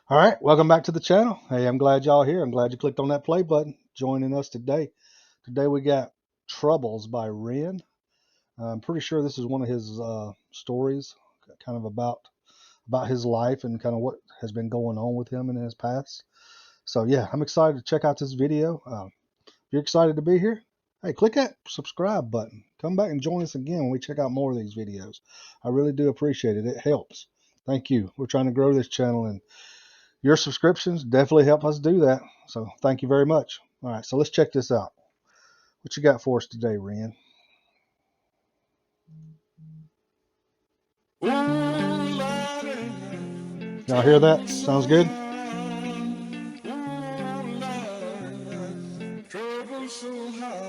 All right, welcome back to the channel. Hey, I'm glad y'all here. I'm glad you clicked on that play button, joining us today. Today we got Troubles by Ren. I'm pretty sure this is one of his stories, kind of about his life and kind of what has been going on with him in his past. So yeah, I'm excited to check out this video. If you're excited to be here, hey, click that subscribe button. Come back and join us again when we check out more of these videos. I really do appreciate it. It helps. Thank you. We're trying to grow this channel, and your subscriptions definitely help us do that. So thank you very much. All right, so let's check this out. What you got for us today, Ren? Y'all hear that? Sounds good?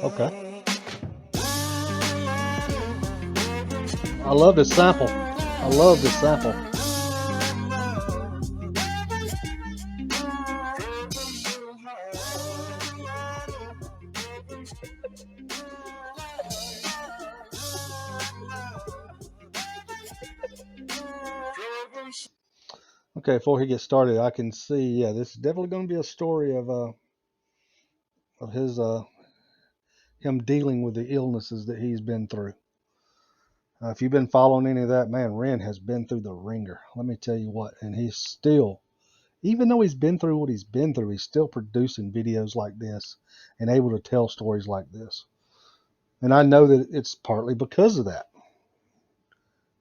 Okay. I love this sample. I love this sample. Okay, before he gets started, I can see, yeah, this is definitely going to be a story of his him dealing with the illnesses that he's been through. If you've been following any of that, man, Ren has been through the ringer. Let me tell you what, and he's still, even though he's been through what he's been through, he's still producing videos like this and able to tell stories like this. And I know that it's partly because of that.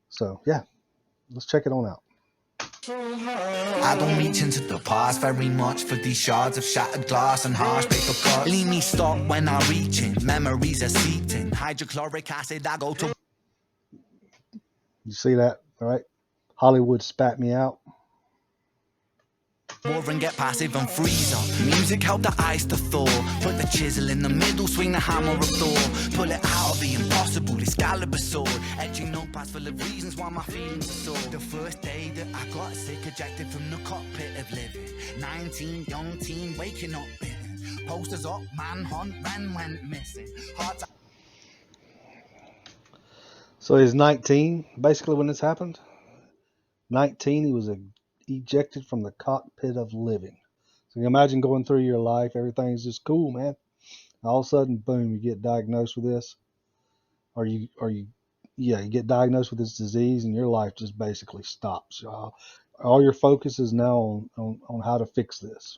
So yeah, let's check it on out. I don't reach into the past very much for these shards of shattered glass and harsh paper cuts. Leave me stop when I reach in, memories are seeped in. Hydrochloric acid, I go to You see that, all right? Hollywood spat me out. war and get passive and freeze up. Music help the ice to thaw. Put the chisel in the middle, swing the hammer of Thor. Pull it out of the impossible, Excalibur sword. Edging notepads full of reasons why my feelings are sore. The first day that I got sick, ejected from the cockpit of living. 19, young teen, waking up bitten. Posters up, manhunt, Ren went missing. Hearts. So he's 19, basically, when this happened. 19, he was ejected from the cockpit of living. So you imagine going through your life, everything's just cool, man. All of a sudden, boom, you get diagnosed with this, or you get diagnosed with this disease, and your life just basically stops. All your focus is now on how to fix this.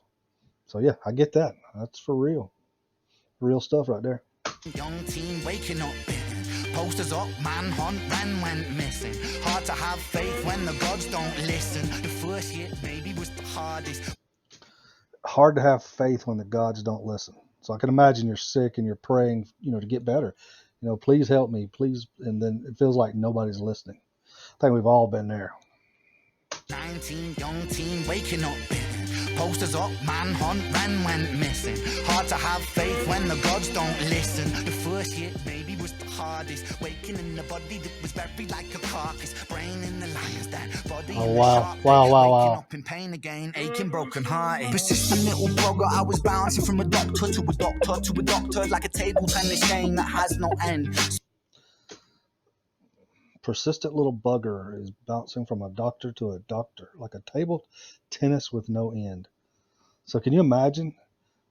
So yeah, I get that. That's for real stuff right there. Young teen waking up bitten. Posters up, manhunt, Ren went missing. Hard to have faith when the gods don't listen. The first year maybe was the hardest. Hard to have faith when the gods don't listen. So I can imagine you're sick and you're praying, to get better. Please help me, please. And then it feels like nobody's listening. I think we've all been there. 19, young teen waking up bitten. Posters up, manhunt, Ren went missing. Hard to have faith when the gods don't listen. The first year maybe was the hardest. Waking in the body that was buried like a carcass. Brain in the lion's den, body Oh in the wow, sharp wow, bed. wow, Waking wow. up in pain again, aching, broken hearted. Persistent little blogger, I was bouncing from a doctor to a doctor to a doctor, like a table tennis game that has no end. Persistent little bugger is bouncing from a doctor to a doctor, like a table tennis with no end. So can you imagine?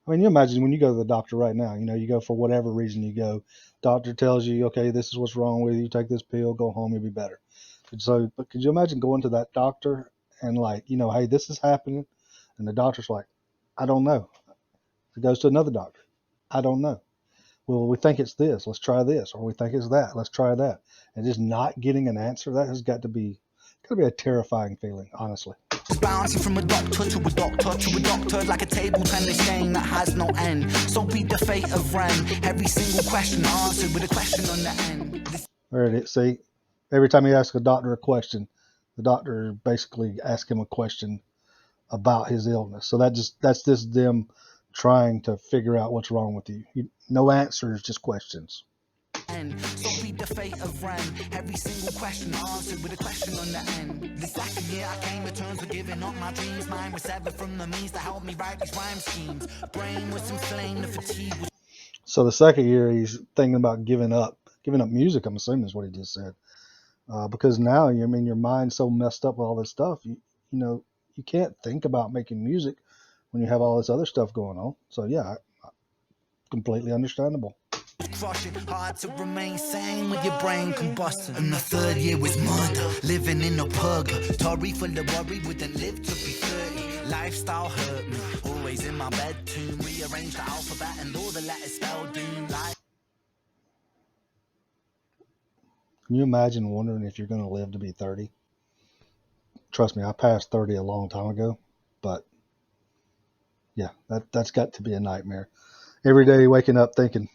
I mean, you imagine when you go to the doctor right now, you go for whatever reason you go. Doctor tells you, okay, this is what's wrong with you. Take this pill, go home, you'll be better. But could you imagine going to that doctor and like, hey, this is happening. And the doctor's like, I don't know. He goes to another doctor. I don't know. Well, we think it's this. Let's try this. Or we think it's that. Let's try that. And just not getting an answer, that has got to be a terrifying feeling, honestly. Bouncing from a doctor to a doctor to a doctor, like a table tennis game that has no end. So be the fate of Ren. Every single question answered with a question on the end. There it is. See, every time you ask a doctor a question, the doctor basically asks him a question about his illness. So that's just them trying to figure out what's wrong with you. No answers, just questions. So be the fate of Ren. Every single question answered with a question on the end. The second year I came to terms with giving up my dreams. Mine was severed from the means to help me write these rhyme schemes. Brain was inflamed, the fatigue was. So the second year he's thinking about giving up music. I'm assuming is what he just said, because now your mind's so messed up with all this stuff. You you can't think about making music when you have all this other stuff going on. So yeah, completely understandable. Crushing, hard to remain sane with your brain combusting. And the third year was murder, living in a purgatory full of worry, wouldn't live to be 30. Lifestyle hurt me, always in my bed to rearrange the alphabet and all the letters spell doom. Can you imagine wondering if you're going to live to be 30? Trust me, I passed 30 a long time ago, but yeah, that's got to be a nightmare. Every day waking up thinking,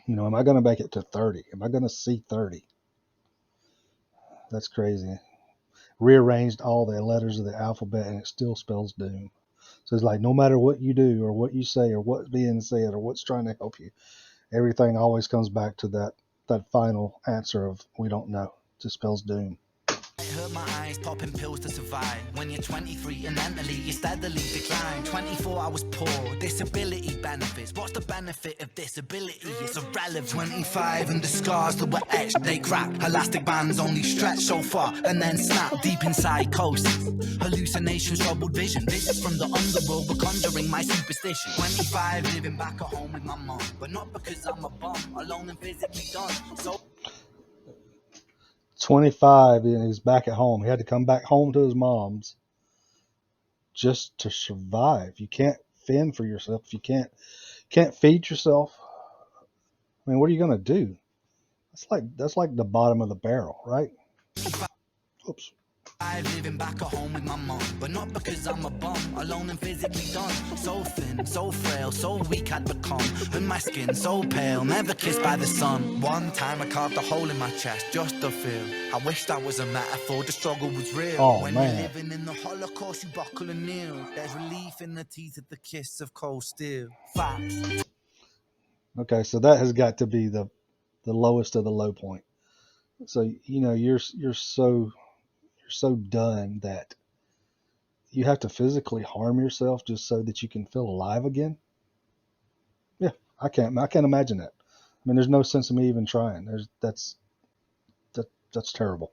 am I going to make it to 30? Am I going to see 30? That's crazy. Rearranged all the letters of the alphabet and it still spells doom. So it's like no matter what you do or what you say or what's being said or what's trying to help you, everything always comes back to that final answer of we don't know. It just spells doom. Hurt my eyes, popping pills to survive. When you're 23 and mentally you steadily decline. 24 I was poor, disability benefits. What's the benefit of disability? It's irrelevant. 25 and the scars that were etched, they crack. Elastic bands only stretch so far and then snap deep in psychosis. Hallucinations, troubled vision. Visits from the underworld were conjuring my superstition. 25 living back at home with my mom, but not because I'm a bum, alone and physically done. So 25 and he's back at home. He had to come back home to his mom's just to survive. You can't fend for yourself. You can't feed yourself. I mean, what are you gonna do? That's like the bottom of the barrel, right? Oops. I'm living back at home with my mom, but not because I'm a bum, alone and physically done. So thin, so frail, so weak I'd become, and my skin so pale, never kissed by the sun. One time I carved a hole in my chest just to feel. I wish that was a metaphor, the struggle was real. Oh, when man. you're living in the Holocaust, you buckle and kneel. There's relief in the teeth of the kiss of cold steel. Facts. Okay, so that has got to be the lowest of the low point. So you're so done that you have to physically harm yourself just so that you can feel alive again. Yeah, I can't imagine that. I mean, there's no sense of me even trying. That's terrible.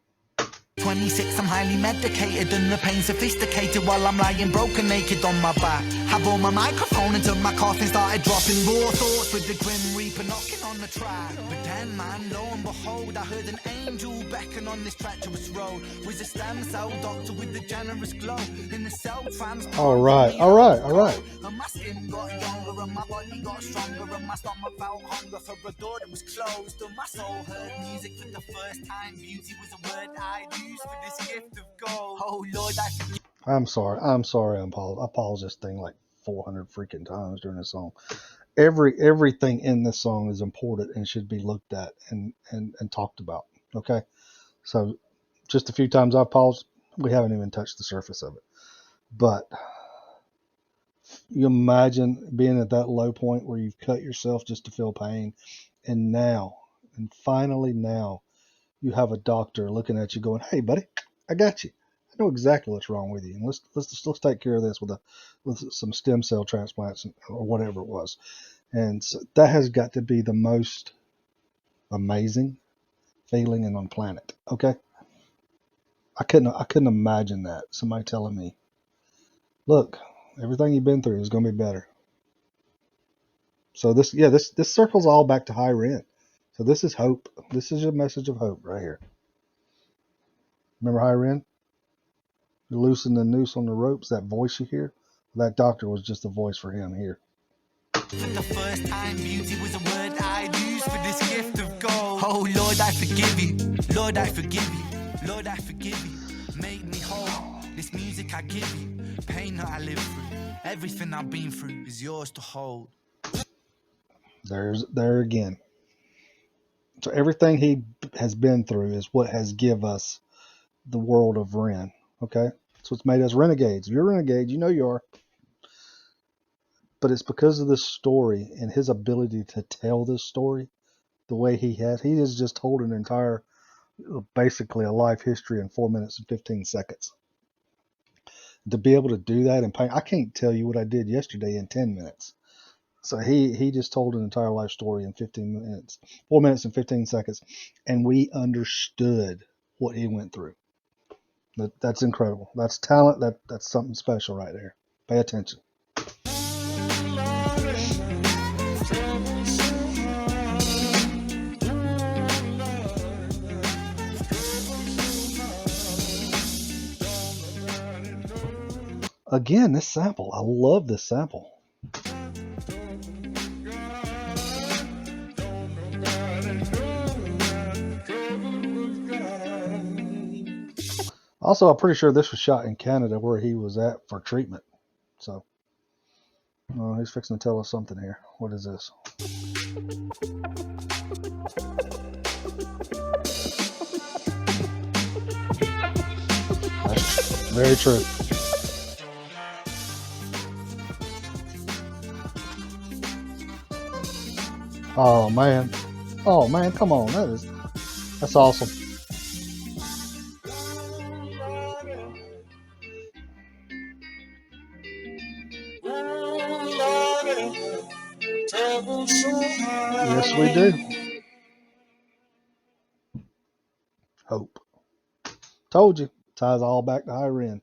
26, I'm highly medicated and the pain sophisticated while I'm lying broken naked on my back. I bore my microphone until my coffin started dropping. Raw thoughts with the grim reaper knocking on the track. But then, man, lo and behold, I heard an angel beckon on this treacherous road. Was a stem cell doctor with a generous glow in the cell transport. All right. And my skin got younger and my body got stronger and my stomach felt hunger for a door that was closed. And my soul heard music for the first time. Beauty was a word I'd use for this gift of gold. Oh Lord, I'm sorry. I paused this thing like 400 freaking times during this song. Everything in this song is important and should be looked at and talked about. Okay, so just a few times I've paused, we haven't even touched the surface of it. But you imagine being at that low point where you've cut yourself just to feel pain, and finally now, you have a doctor looking at you going, "Hey, buddy, I got you. I know exactly what's wrong with you, and let's take care of this with some stem cell transplants or whatever it was." And so that has got to be the most amazing feeling on the planet. Okay, I couldn't imagine that somebody telling me, "Look, everything you've been through is going to be better." So this circles all back to High Ren. So this is hope. This is a message of hope right here. Remember High Ren? You loosen the noose on the ropes, that voice you hear? That doctor was just a voice for him here. For the first time, beauty was a word I'd use for this gift of gold. Oh Lord, I forgive you. Lord, I forgive you. Lord, I forgive you. Make me whole. This music I give you. Pain that I live through. Everything I've been through is yours to hold. There again. So everything he has been through is what has give us the world of Ren. Okay? So it's made us renegades. If you're a renegade, you know you are. But it's because of this story and his ability to tell this story the way he has. He has just told an entire, basically a life history in 4 minutes and 15 seconds. To be able to do that and paint, I can't tell you what I did yesterday in 10 minutes. So he just told an entire life story in 15 minutes, 4 minutes and 15 seconds, and we understood what he went through. That's incredible. That's talent. That's something special right there. Pay attention. Again, this sample. I love this sample. Also, I'm pretty sure this was shot in Canada where he was at for treatment. So, he's fixing to tell us something here. What is this? That's very true. Oh man. Oh man, come on. That's awesome. Yes, we do. Hope. Told you. Ties all back to High Ren.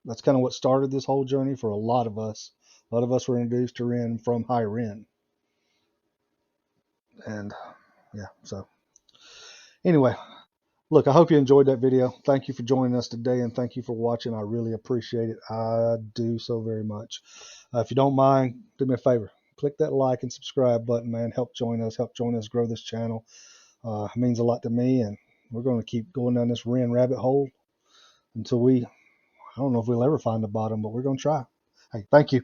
That's kind of what started this whole journey for a lot of us. A lot of us were introduced to Ren from High Ren. And yeah, so anyway, look, I hope you enjoyed that video. Thank you for joining us today, and thank you for watching. I really appreciate it. I do so very much. If you don't mind, do me a favor. Click that like and subscribe button, man. Help join us grow this channel. It means a lot to me, and we're going to keep going down this Ren rabbit hole until I don't know if we'll ever find the bottom, but we're going to try. Hey, thank you.